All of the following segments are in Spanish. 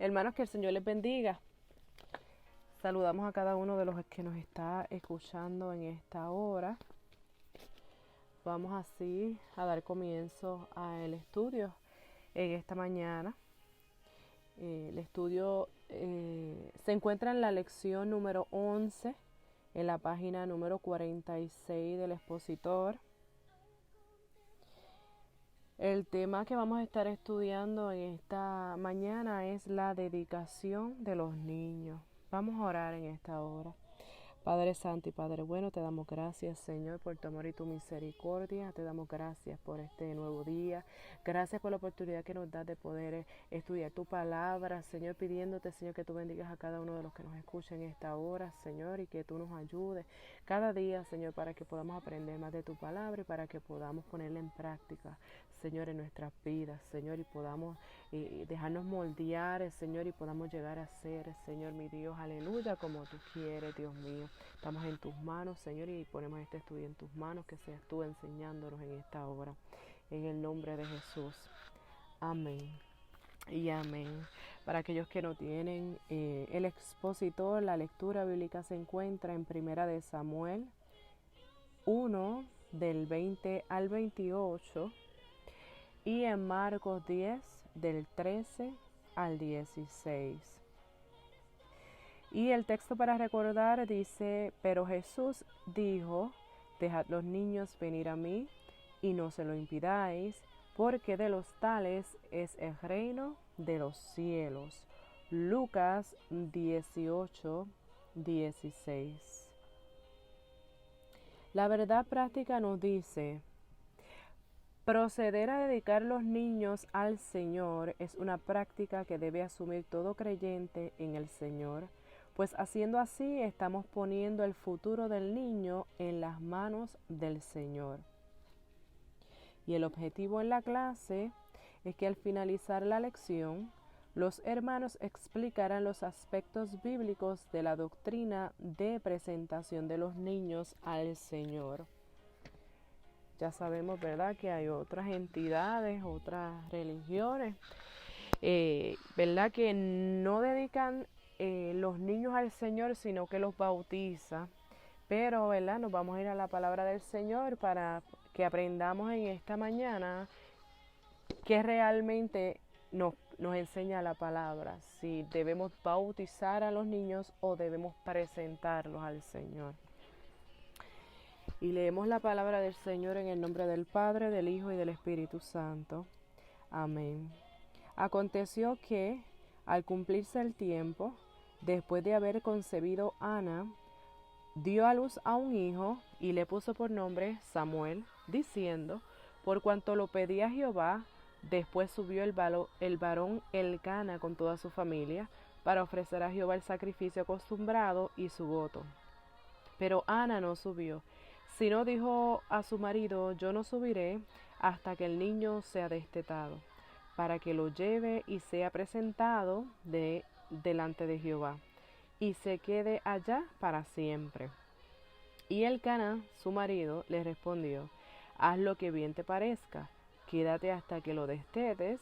Hermanos, que el Señor les bendiga. Saludamos a cada uno de los que nos está escuchando en esta hora. Vamos así a dar comienzo al estudio en esta mañana. El estudio se encuentra en la lección número 11, en la página número 46 del expositor. El tema que vamos a estar estudiando en esta mañana es la dedicación de los niños. Vamos a orar en esta hora. Padre Santo y Padre Bueno, te damos gracias, Señor, por tu amor y tu misericordia. Te damos gracias por este nuevo día. Gracias por la oportunidad que nos das de poder estudiar tu palabra, Señor, pidiéndote, Señor, que tú bendigas a cada uno de los que nos escuchan en esta hora, Señor, y que tú nos ayudes cada día, Señor, para que podamos aprender más de tu palabra y para que podamos ponerla en práctica, Señor, en nuestras vidas, Señor, y podamos dejarnos moldear, Señor, y podamos llegar a ser, Señor, mi Dios, aleluya, como tú quieres, Dios mío. Estamos en tus manos, Señor, y ponemos este estudio en tus manos, que seas tú enseñándonos en esta hora. En el nombre de Jesús. Amén. Y amén. Para aquellos que no tienen el expositor, la lectura bíblica se encuentra en Primera de Samuel 1, del 20 al 28, y en Marcos 10, del 13 al 16. Y el texto para recordar dice: pero Jesús dijo, dejad los niños venir a mí, y no se lo impidáis, porque de los tales es el reino de los cielos. Lucas 18, 16. La verdad práctica nos dice: proceder a dedicar los niños al Señor es una práctica que debe asumir todo creyente en el Señor, pues haciendo así estamos poniendo el futuro del niño en las manos del Señor. Y el objetivo en la clase es que al finalizar la lección, los hermanos explicarán los aspectos bíblicos de la doctrina de presentación de los niños al Señor. Ya sabemos, ¿verdad?, que hay otras entidades, otras religiones, ¿verdad?, que no dedican los niños al Señor, sino que los bautiza. Pero, ¿verdad?, nos vamos a ir a la palabra del Señor para que aprendamos en esta mañana qué realmente nos enseña la palabra, si debemos bautizar a los niños o debemos presentarlos al Señor. Y leemos la palabra del Señor en el nombre del Padre, del Hijo y del Espíritu Santo. Amén. Aconteció que, al cumplirse el tiempo, después de haber concebido Ana, dio a luz a un hijo y le puso por nombre Samuel, diciendo: por cuanto lo pedía Jehová. Después subió el varón Elcana con toda su familia para ofrecer a Jehová el sacrificio acostumbrado y su voto. Pero Ana no subió, sino dijo a su marido: yo no subiré hasta que el niño sea destetado, para que lo lleve y sea presentado delante de Jehová, y se quede allá para siempre. Y Elcana, su marido, le respondió: haz lo que bien te parezca, quédate hasta que lo destetes,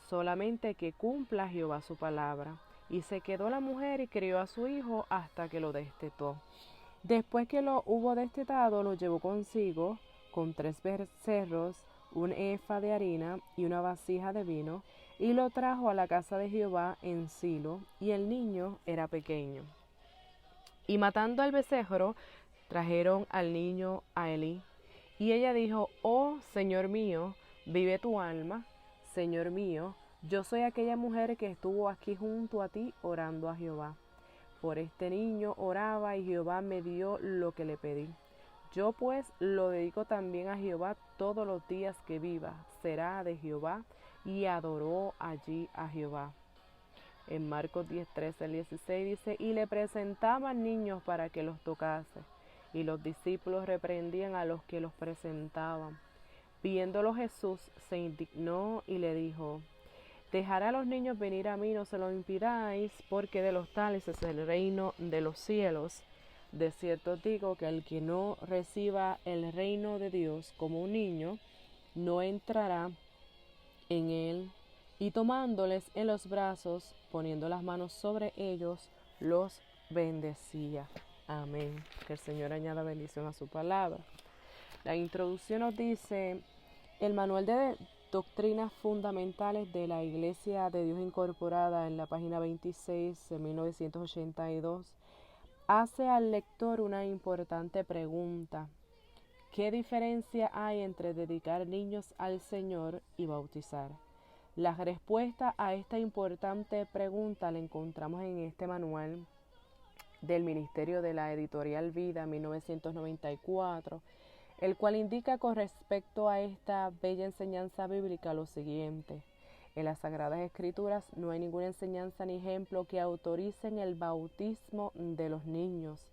solamente que cumpla Jehová su palabra. Y se quedó la mujer y crió a su hijo hasta que lo destetó. Después que lo hubo destetado, lo llevó consigo con 3 becerros, un efa de harina y una vasija de vino, y lo trajo a la casa de Jehová en Silo, y el niño era pequeño. Y matando al becerro, trajeron al niño a Elí. Y ella dijo: oh Señor mío, vive tu alma, Señor mío, yo soy aquella mujer que estuvo aquí junto a ti orando a Jehová. Por este niño oraba y Jehová me dio lo que le pedí. Yo pues lo dedico también a Jehová todos los días que viva, será de Jehová. Y adoró allí a Jehová. En Marcos 10, 13 al 16 dice: y le presentaban niños para que los tocase, y los discípulos reprendían a los que los presentaban. Viéndolo Jesús se indignó y le dijo: dejar a los niños venir a mí, no se lo impidáis, porque de los tales es el reino de los cielos. De cierto digo que el que no reciba el reino de Dios como un niño, no entrará en él. y tomándoles en los brazos, poniendo las manos sobre ellos, los bendecía. Amén. Que el Señor añada bendición a su palabra. La introducción nos dice: el manual de doctrinas fundamentales de la Iglesia de Dios Incorporada, en la página 26 de 1982, hace al lector una importante pregunta. ¿Qué diferencia hay entre dedicar niños al Señor y bautizar? La respuesta a esta importante pregunta la encontramos en este manual del Ministerio de la Editorial Vida, 1994, el cual indica con respecto a esta bella enseñanza bíblica lo siguiente: en las Sagradas Escrituras no hay ninguna enseñanza ni ejemplo que autoricen el bautismo de los niños.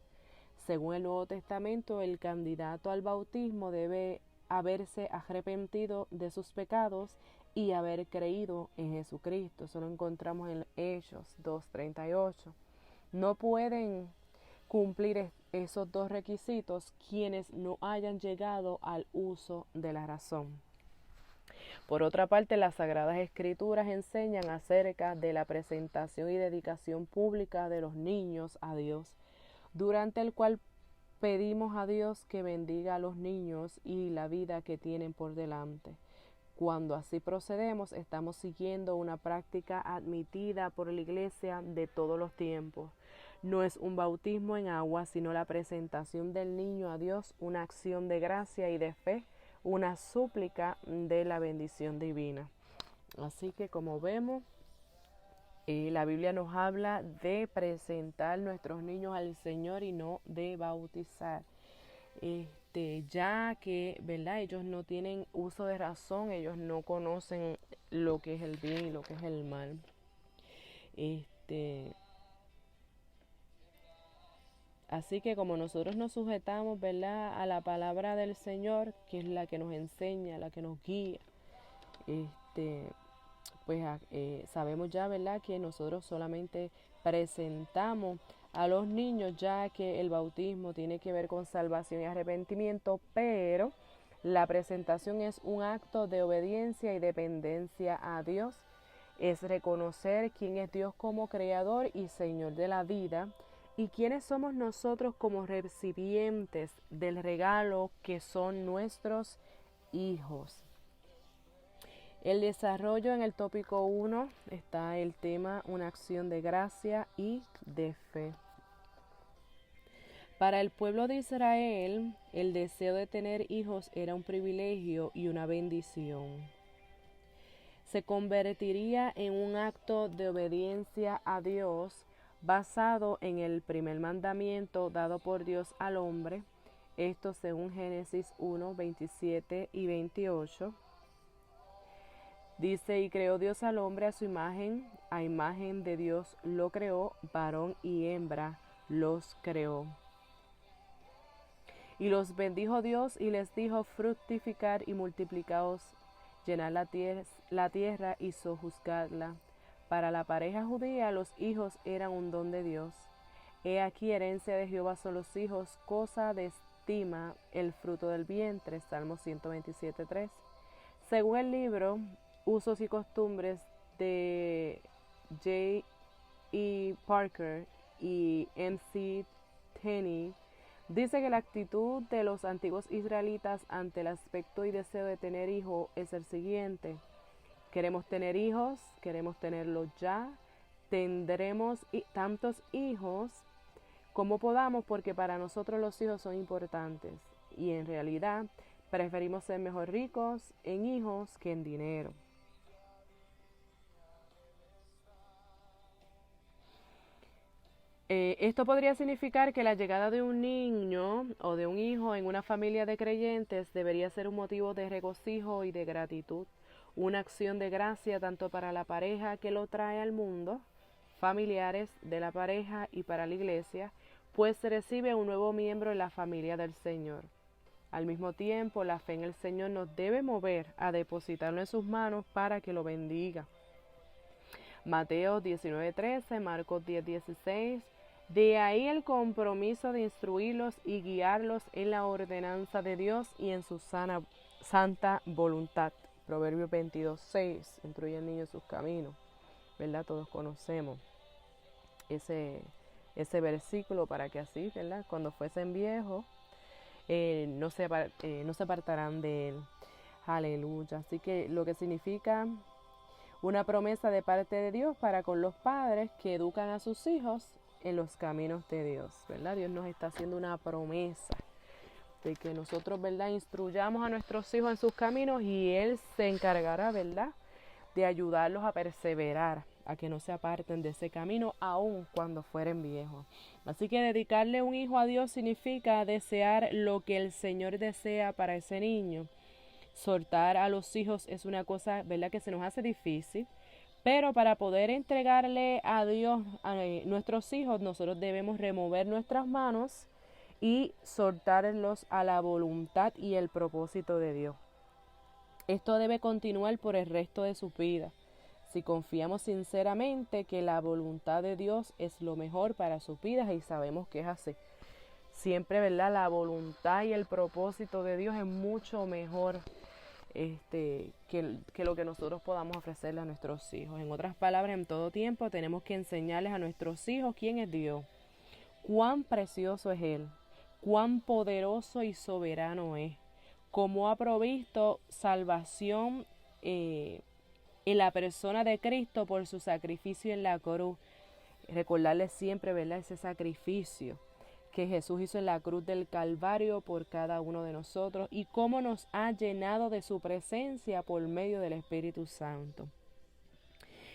Según el Nuevo Testamento, el candidato al bautismo debe haberse arrepentido de sus pecados y haber creído en Jesucristo. Eso lo encontramos en Hechos 2:38. No pueden cumplir esos dos requisitos quienes no hayan llegado al uso de la razón. Por otra parte, las Sagradas Escrituras enseñan acerca de la presentación y dedicación pública de los niños a Dios, durante el cual pedimos a Dios que bendiga a los niños y la vida que tienen por delante. Cuando así procedemos, estamos siguiendo una práctica admitida por la Iglesia de todos los tiempos. No es un bautismo en agua, sino la presentación del niño a Dios, una acción de gracia y de fe, una súplica de la bendición divina. Así que, como vemos, la Biblia nos habla de presentar nuestros niños al Señor y no de bautizar. Ya que, ¿verdad?, ellos no tienen uso de razón, ellos no conocen lo que es el bien y lo que es el mal. Así que como nosotros nos sujetamos, ¿verdad?, a la palabra del Señor, que es la que nos enseña, la que nos guía, pues sabemos ya, ¿verdad?, que nosotros solamente presentamos a los niños, ya que el bautismo tiene que ver con salvación y arrepentimiento, pero la presentación es un acto de obediencia y dependencia a Dios. Es reconocer quién es Dios como creador y Señor de la vida y quiénes somos nosotros como recipientes del regalo que son nuestros hijos. El desarrollo: en el tópico 1 está el tema una acción de gracia y de fe. Para el pueblo de Israel, el deseo de tener hijos era un privilegio y una bendición. Se convertiría en un acto de obediencia a Dios basado en el primer mandamiento dado por Dios al hombre, esto según Génesis 1, 27 y 28. Dice: y creó Dios al hombre a imagen de Dios lo creó, varón y hembra los creó. Y los bendijo Dios y les dijo: fructificar y multiplicaos, llenad la tierra y sojuzgadla. Para la pareja judía los hijos eran un don de Dios. He aquí, herencia de Jehová son los hijos, cosa de estima el fruto del vientre. Salmo 127:3. Según el libro Usos y Costumbres de J. E. Parker y M. C. Tenney, dice que la actitud de los antiguos israelitas ante el aspecto y deseo de tener hijos es el siguiente: queremos tener hijos, queremos tenerlos ya, tendremos tantos hijos como podamos porque para nosotros los hijos son importantes y en realidad preferimos ser mejor ricos en hijos que en dinero. Esto podría significar que la llegada de un niño o de un hijo en una familia de creyentes debería ser un motivo de regocijo y de gratitud, una acción de gracia tanto para la pareja que lo trae al mundo, familiares de la pareja y para la iglesia, pues se recibe un nuevo miembro en la familia del Señor. Al mismo tiempo, la fe en el Señor nos debe mover a depositarlo en sus manos para que lo bendiga. Mateo 19:13, Marcos 10:16. De ahí el compromiso de instruirlos y guiarlos en la ordenanza de Dios y en su santa voluntad. Proverbios 22:6, instruye al niño en sus caminos, ¿verdad? Todos conocemos ese versículo para que así, ¿verdad? Cuando fuesen viejos, no se apartarán de él. Aleluya. Así que lo que significa una promesa de parte de Dios para con los padres que educan a sus hijos en los caminos de Dios, ¿verdad? Dios nos está haciendo una promesa de que nosotros, ¿verdad?, instruyamos a nuestros hijos en sus caminos y Él se encargará, ¿verdad?, de ayudarlos a perseverar, a que no se aparten de ese camino, aun cuando fueren viejos. Así que dedicarle un hijo a Dios significa desear lo que el Señor desea para ese niño. Soltar a los hijos es una cosa, ¿verdad?, que se nos hace difícil, pero para poder entregarle a Dios a nuestros hijos, nosotros debemos remover nuestras manos y soltarlos a la voluntad y el propósito de Dios. Esto debe continuar por el resto de su vida, si confiamos sinceramente que la voluntad de Dios es lo mejor para sus vidas, y sabemos que es así. Siempre, ¿verdad?, la voluntad y el propósito de Dios es mucho mejor que lo que nosotros podamos ofrecerle a nuestros hijos. En otras palabras, en todo tiempo tenemos que enseñarles a nuestros hijos quién es Dios, cuán precioso es Él, cuán poderoso y soberano es, cómo ha provisto salvación en la persona de Cristo por su sacrificio en la cruz. Recordarles siempre, ¿verdad?, ese sacrificio que Jesús hizo en la cruz del Calvario por cada uno de nosotros y cómo nos ha llenado de su presencia por medio del Espíritu Santo.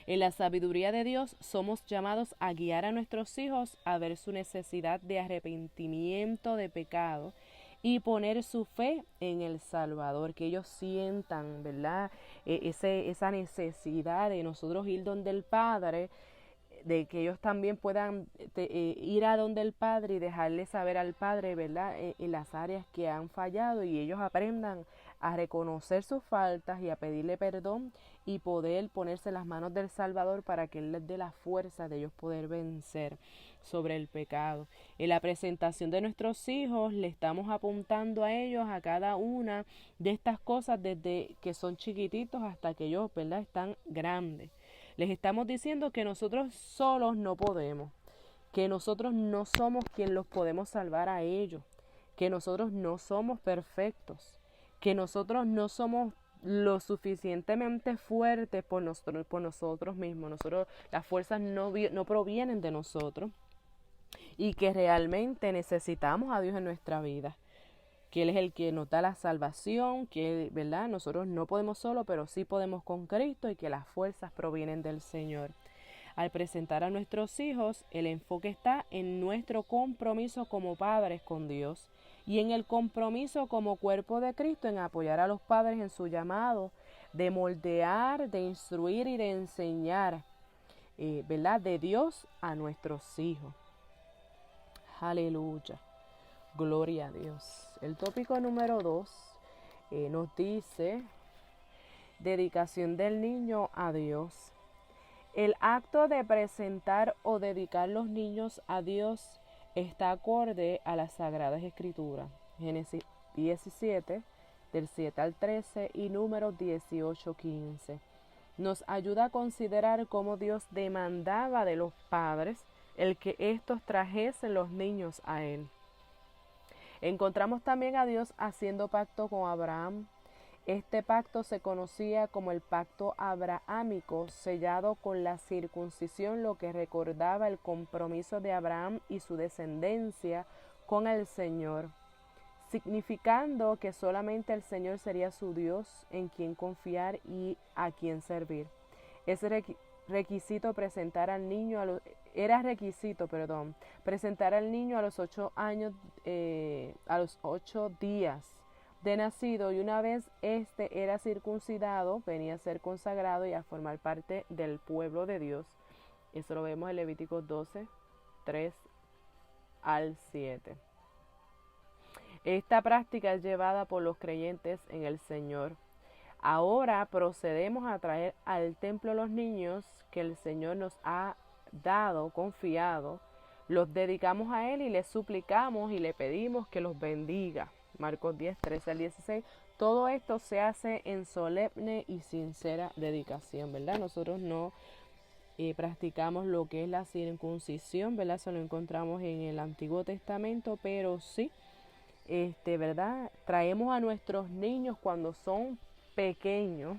En la sabiduría de Dios somos llamados a guiar a nuestros hijos a ver su necesidad de arrepentimiento de pecado y poner su fe en el Salvador, que ellos sientan, ¿verdad?, esa necesidad de nosotros ir donde el Padre, de que ellos también puedan ir a donde el Padre y dejarle saber al Padre, ¿verdad?, en las áreas que han fallado, y ellos aprendan a reconocer sus faltas y a pedirle perdón y poder ponerse en las manos del Salvador para que Él les dé la fuerza de ellos poder vencer sobre el pecado. En la presentación de nuestros hijos le estamos apuntando a ellos a cada una de estas cosas desde que son chiquititos hasta que ellos, ¿verdad?, están grandes. Les estamos diciendo que nosotros solos no podemos, que nosotros no somos quien los podemos salvar a ellos, que nosotros no somos perfectos, que nosotros no somos lo suficientemente fuertes por nosotros mismos. Las fuerzas no provienen de nosotros, y que realmente necesitamos a Dios en nuestra vida, que Él es el que nos da la salvación, que, ¿verdad?, nosotros no podemos solo, pero sí podemos con Cristo, y que las fuerzas provienen del Señor. Al presentar a nuestros hijos, el enfoque está en nuestro compromiso como padres con Dios y en el compromiso como cuerpo de Cristo en apoyar a los padres en su llamado de moldear, de instruir y de enseñar, ¿verdad?, de Dios a nuestros hijos. Aleluya. Gloria a Dios. El tópico número 2 nos dice: dedicación del niño a Dios. El acto de presentar o dedicar los niños a Dios está acorde a las Sagradas Escrituras. Génesis 17, del 7 al 13, y Números 18, 15. Nos ayuda a considerar cómo Dios demandaba de los padres el que éstos trajesen los niños a Él. Encontramos también a Dios haciendo pacto con Abraham. Este pacto se conocía como el pacto abrahámico, sellado con la circuncisión, lo que recordaba el compromiso de Abraham y su descendencia con el Señor, significando que solamente el Señor sería su Dios en quien confiar y a quien servir. Requisito presentar al niño a los 8 años, a los 8 días de nacido, y una vez era circuncidado, venía a ser consagrado y a formar parte del pueblo de Dios. Eso lo vemos en Levítico 12, 3 al 7. Esta práctica es llevada por los creyentes en el Señor. Ahora procedemos a traer al templo los niños que el Señor nos ha dado, confiado. Los dedicamos a Él y le suplicamos y le pedimos que los bendiga. Marcos 10, 13 al 16. todo esto se hace en solemne y sincera dedicación, ¿verdad? Nosotros no practicamos lo que es la circuncisión, ¿verdad? Eso lo encontramos en el Antiguo Testamento, pero sí, ¿verdad? Traemos a nuestros niños cuando son pequeños,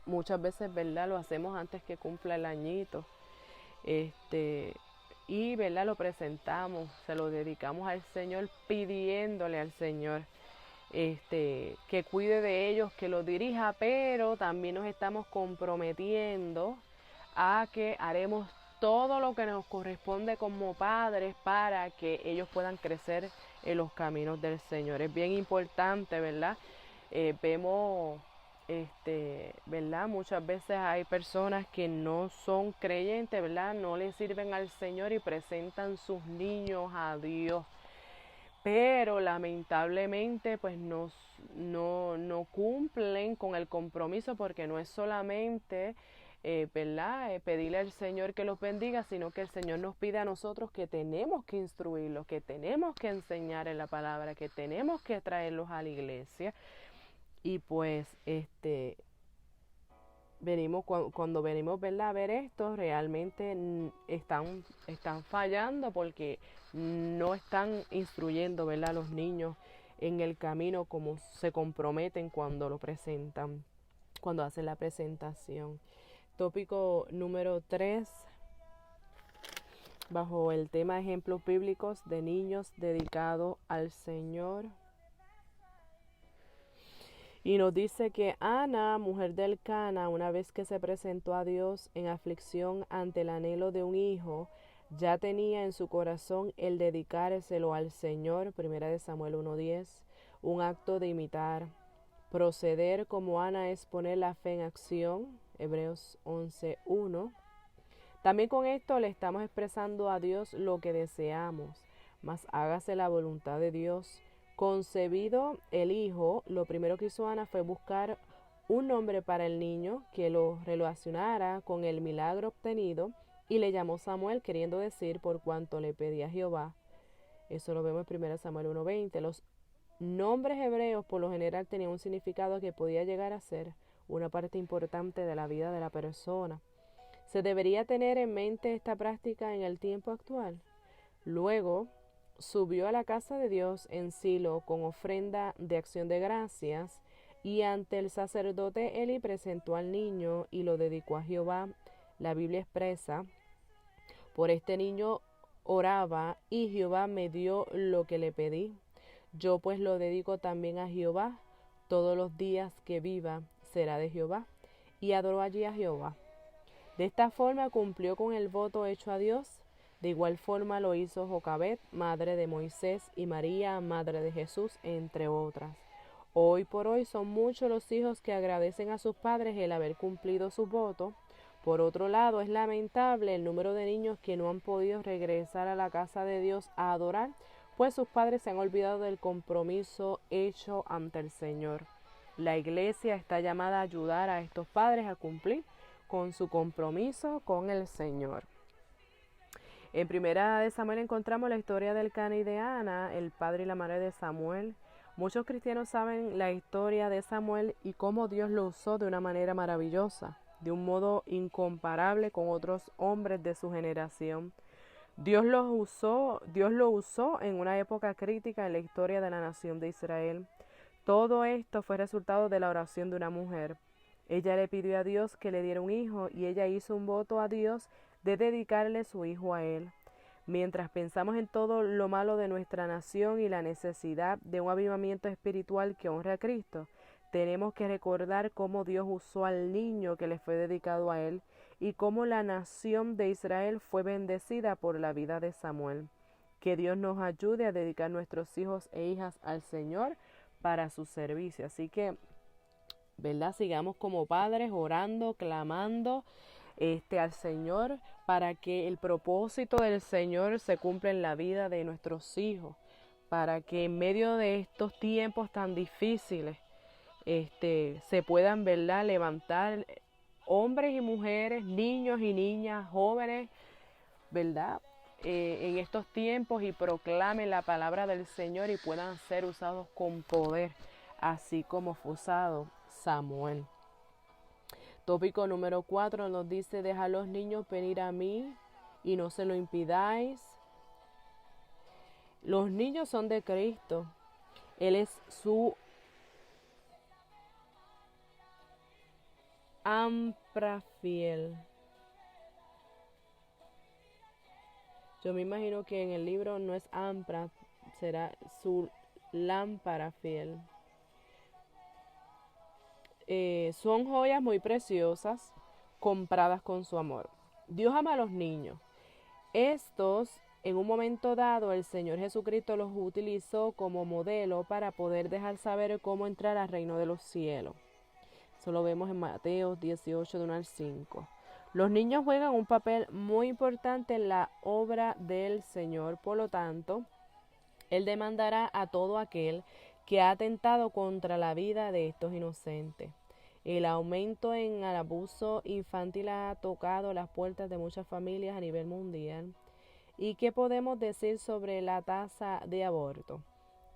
muchas veces, ¿verdad? Lo hacemos antes que cumpla el añito, y, ¿verdad? Lo presentamos, se lo dedicamos al Señor, pidiéndole al Señor que cuide de ellos, que los dirija, pero también nos estamos comprometiendo a que haremos todo lo que nos corresponde como padres para que ellos puedan crecer en los caminos del Señor. Es bien importante, ¿verdad? Vemos, ¿verdad? Muchas veces hay personas que no son creyentes, ¿verdad? No le sirven al Señor y presentan sus niños a Dios, pero lamentablemente pues no cumplen con el compromiso, porque no es solamente ¿verdad? Pedirle al Señor que los bendiga, sino que el Señor nos pide a nosotros que tenemos que instruirlos, que tenemos que enseñar en la palabra, que tenemos que traerlos a la iglesia. Y pues cuando venimos, ¿verdad?, a ver esto, realmente están fallando, porque no están instruyendo, ¿verdad?, a los niños en el camino como se comprometen cuando lo presentan, cuando hacen la presentación. Tópico número 3, bajo el tema ejemplos bíblicos de niños dedicados al Señor. Y nos dice que Ana, mujer del Cana, una vez que se presentó a Dios en aflicción ante el anhelo de un hijo, ya tenía en su corazón el dedicárselo al Señor, 1 Samuel 1:10, un acto de imitar. Proceder como Ana es poner la fe en acción, Hebreos 11:1. También con esto le estamos expresando a Dios lo que deseamos, mas hágase la voluntad de Dios. Concebido el hijo, lo primero que hizo Ana fue buscar un nombre para el niño que lo relacionara con el milagro obtenido, y le llamó Samuel, queriendo decir por cuanto le pedía a Jehová. Eso lo vemos en 1 Samuel 1:20. Los nombres hebreos por lo general tenían un significado que podía llegar a ser una parte importante de la vida de la persona. ¿Se debería tener en mente esta práctica en el tiempo actual? Luego subió a la casa de Dios en Silo con ofrenda de acción de gracias, y ante el sacerdote Eli presentó al niño y lo dedicó a Jehová. La Biblia expresa: por este niño oraba, y Jehová me dio lo que le pedí. Yo pues lo dedico también a Jehová, todos los días que viva será de Jehová. Y adoró allí a Jehová. De esta forma cumplió con el voto hecho a Dios. De igual forma lo hizo Jocabed, madre de Moisés, y María, madre de Jesús, entre otras. Hoy por hoy son muchos los hijos que agradecen a sus padres el haber cumplido su voto. Por otro lado, es lamentable el número de niños que no han podido regresar a la casa de Dios a adorar, pues sus padres se han olvidado del compromiso hecho ante el Señor. La iglesia está llamada a ayudar a estos padres a cumplir con su compromiso con el Señor. En 1 Samuel encontramos la historia del Cana y de Ana, el padre y la madre de Samuel. Muchos cristianos saben la historia de Samuel y cómo Dios lo usó de una manera maravillosa, de un modo incomparable con otros hombres de su generación. Dios lo usó en una época crítica en la historia de la nación de Israel. Todo esto fue resultado de la oración de una mujer. Ella le pidió a Dios que le diera un hijo, y ella hizo un voto a Dios de dedicarle su hijo a él. Mientras pensamos en todo lo malo de nuestra nación y la necesidad de un avivamiento espiritual que honre a Cristo, tenemos que recordar cómo Dios usó al niño que le fue dedicado a él, y cómo la nación de Israel fue bendecida por la vida de Samuel. Que Dios nos ayude a dedicar nuestros hijos e hijas al Señor para su servicio. Así que, ¿verdad?, sigamos como padres orando, clamando al Señor para que el propósito del Señor se cumpla en la vida de nuestros hijos, para que en medio de estos tiempos tan difíciles se puedan, ¿verdad?, levantar hombres y mujeres, niños y niñas, jóvenes, ¿verdad?, en estos tiempos y proclamen la palabra del Señor y puedan ser usados con poder, así como fue usado Samuel. Tópico número 4 nos dice: deja a los niños venir a mí y no se lo impidáis. Los niños son de Cristo. Él es su ampra fiel. Yo me imagino que en el libro no es ampra, será su lámpara fiel. Son joyas muy preciosas, compradas con su amor. Dios ama a los niños. Estos, en un momento dado, el Señor Jesucristo los utilizó como modelo para poder dejar saber cómo entrar al reino de los cielos. Eso lo vemos en Mateo 18, de 1 al 5. Los niños juegan un papel muy importante en la obra del Señor. Por lo tanto, Él demandará a todo aquel que ha atentado contra la vida de estos inocentes. El aumento en el abuso infantil ha tocado las puertas de muchas familias a nivel mundial. ¿Y qué podemos decir sobre la tasa de aborto?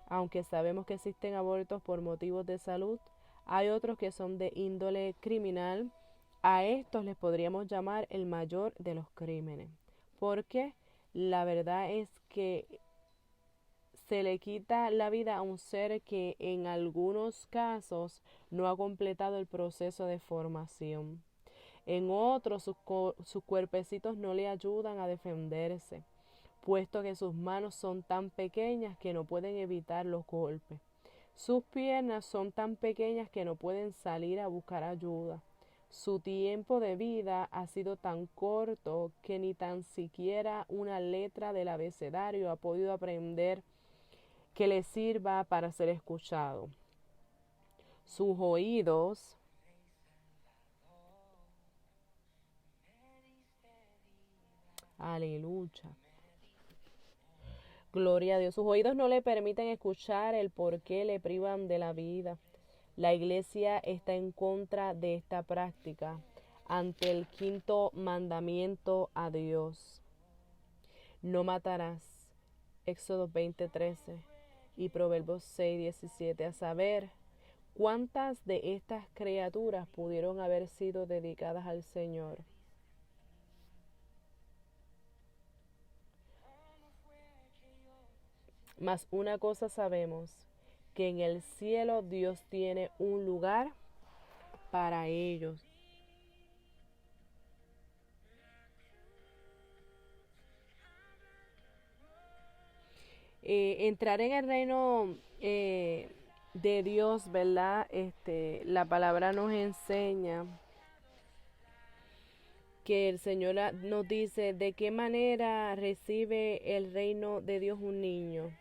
Aunque sabemos que existen abortos por motivos de salud, hay otros que son de índole criminal. A estos les podríamos llamar el mayor de los crímenes, porque la verdad es que se le quita la vida a un ser que en algunos casos no ha completado el proceso de formación. En otros, sus cuerpecitos no le ayudan a defenderse, puesto que sus manos son tan pequeñas que no pueden evitar los golpes. Sus piernas son tan pequeñas que no pueden salir a buscar ayuda. Su tiempo de vida ha sido tan corto que ni tan siquiera una letra del abecedario ha podido aprender que le sirva para ser escuchado. Sus oídos aleluya. Gloria a Dios. Sus oídos no le permiten escuchar el por qué le privan de la vida. La iglesia está en contra de esta práctica ante el quinto mandamiento a Dios. No matarás. Éxodo 20:13 y Proverbios 6:17. A saber, ¿cuántas de estas criaturas pudieron haber sido dedicadas al Señor? Mas una cosa sabemos, que en el cielo Dios tiene un lugar para ellos. Entrar en el reino de Dios, ¿verdad? La palabra nos enseña que el Señor nos dice de qué manera recibe el reino de Dios un niño.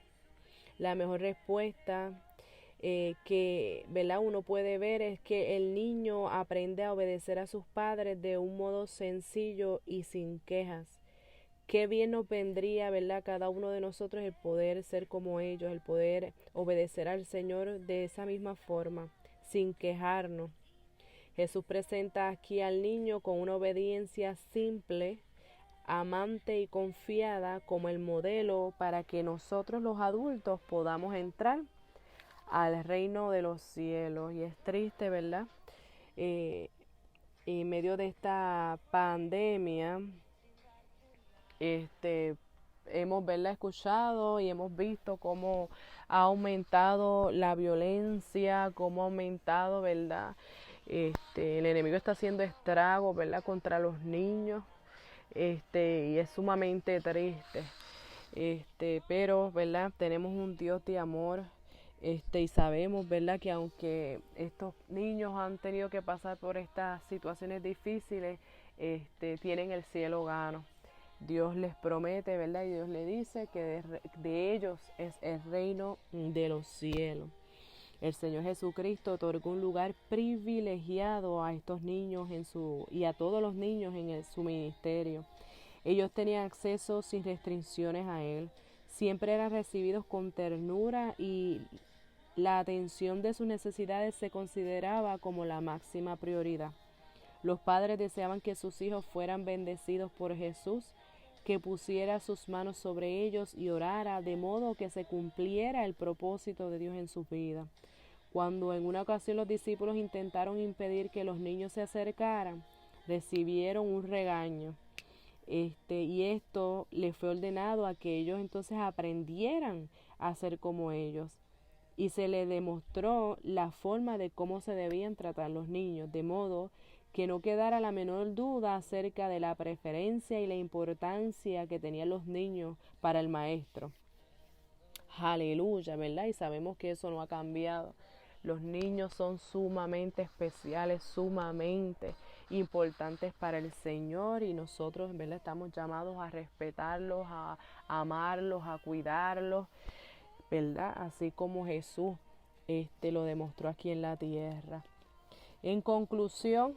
La mejor respuesta que, ¿verdad?, uno puede ver es que el niño aprende a obedecer a sus padres de un modo sencillo y sin quejas. Qué bien nos vendría, ¿verdad?, cada uno de nosotros el poder ser como ellos, el poder obedecer al Señor de esa misma forma, sin quejarnos. Jesús presenta aquí al niño con una obediencia simple, amante y confiada como el modelo para que nosotros los adultos podamos entrar al reino de los cielos. Y es triste, ¿verdad? En medio de esta pandemia, hemos, ¿verdad?, escuchado y hemos visto cómo ha aumentado la violencia, cómo ha aumentado, ¿verdad? El enemigo está haciendo estragos, ¿verdad?, contra los niños, y es sumamente triste. Pero, ¿verdad?, tenemos un Dios de amor, y sabemos, ¿verdad?, que aunque estos niños han tenido que pasar por estas situaciones difíciles, tienen el cielo gano. Dios les promete, ¿verdad?, y Dios le dice que de ellos es el reino de los cielos. El Señor Jesucristo otorgó un lugar privilegiado a estos niños y a todos los niños en su ministerio. Ellos tenían acceso sin restricciones a Él. Siempre eran recibidos con ternura y la atención de sus necesidades se consideraba como la máxima prioridad. Los padres deseaban que sus hijos fueran bendecidos por Jesús, que pusiera sus manos sobre ellos y orara, de modo que se cumpliera el propósito de Dios en sus vidas. Cuando en una ocasión los discípulos intentaron impedir que los niños se acercaran, recibieron un regaño. Y esto les fue ordenado a que ellos entonces aprendieran a ser como ellos. Y se les demostró la forma de cómo se debían tratar los niños, de modo que no quedara la menor duda acerca de la preferencia y la importancia que tenían los niños para el maestro. Aleluya, ¿verdad? Y sabemos que eso no ha cambiado. Los niños son sumamente especiales, sumamente importantes para el Señor, y nosotros, ¿verdad?, estamos llamados a respetarlos, a amarlos, a cuidarlos, ¿verdad? Así como Jesús lo demostró aquí en la tierra. En conclusión,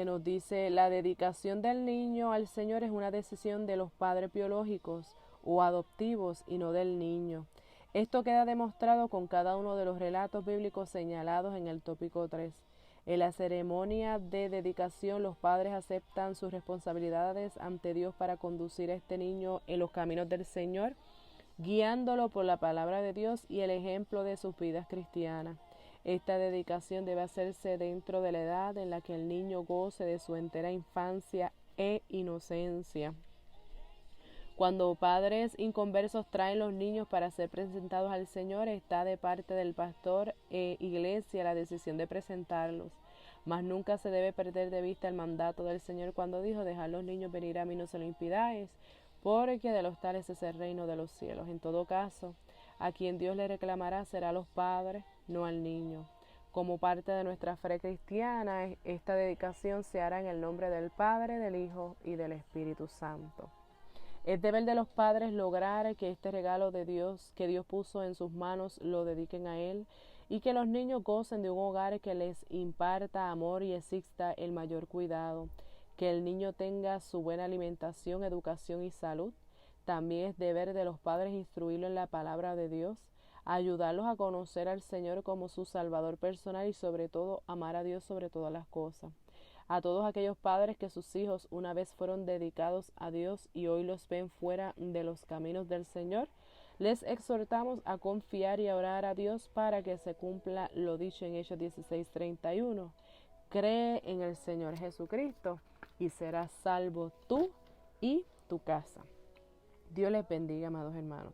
nos dice: la dedicación del niño al Señor es una decisión de los padres biológicos o adoptivos y no del niño. Esto queda demostrado con cada uno de los relatos bíblicos señalados en el tópico 3. En la ceremonia de dedicación, los padres aceptan sus responsabilidades ante Dios para conducir a este niño en los caminos del Señor, guiándolo por la palabra de Dios y el ejemplo de sus vidas cristianas. Esta dedicación debe hacerse dentro de la edad en la que el niño goce de su entera infancia e inocencia. Cuando padres inconversos traen los niños para ser presentados al Señor, está de parte del pastor e iglesia la decisión de presentarlos. Mas nunca se debe perder de vista el mandato del Señor cuando dijo: dejad los niños venir a mí, no se lo impidáis, porque de los tales es el reino de los cielos. En todo caso, a quien Dios le reclamará será a los padres, no al niño. Como parte de nuestra fe cristiana, esta dedicación se hará en el nombre del Padre, del Hijo y del Espíritu Santo. Es deber de los padres lograr que este regalo de Dios, que Dios puso en sus manos, lo dediquen a Él, y que los niños gocen de un hogar que les imparta amor y exista el mayor cuidado, que el niño tenga su buena alimentación, educación y salud. También es deber de los padres instruirlo en la palabra de Dios, ayudarlos a conocer al Señor como su Salvador personal y sobre todo amar a Dios sobre todas las cosas. A todos aquellos padres que sus hijos una vez fueron dedicados a Dios y hoy los ven fuera de los caminos del Señor, les exhortamos a confiar y a orar a Dios para que se cumpla lo dicho en Hechos 16:31. Cree en el Señor Jesucristo y serás salvo tú y tu casa. Dios les bendiga, amados hermanos.